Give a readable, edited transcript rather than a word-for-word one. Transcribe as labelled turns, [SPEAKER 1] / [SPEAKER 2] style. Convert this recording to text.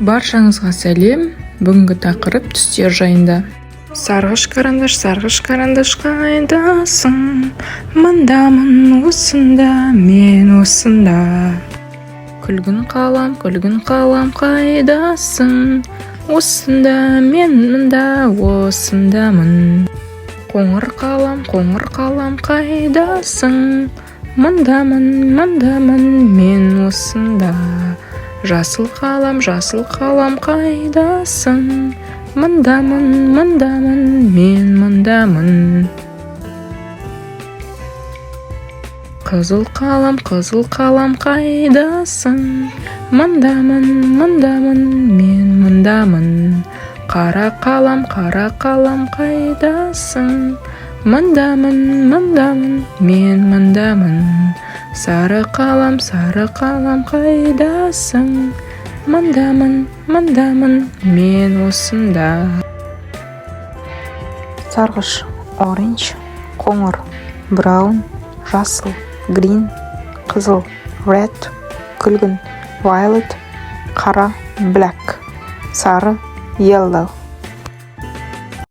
[SPEAKER 1] Баршаңызға сәлем. Бүгінгі тақырып түстер жайында. Сарғыш карандаш қайдасың? Мындамын осында, мен осында. Күлгін қалам қайдасың? Осында, мен мында, осындамын. Қоңыр қалам қайдасың? Мындамын, мен осында. Жасыл қалам қайдасың? Мындамын, мен мындамын. Қызыл қалам қайдасың? Мындамын, мен мындамын. Қара қалам қайдасың? Мындамын, мен мындамын. Сары қалам қайдасың? Мындамын, мен осында. Сарғыш, оранж, қоңыр, браун, жасыл, green, қызыл, red, күлгін, violet, қара, black, сары, yellow.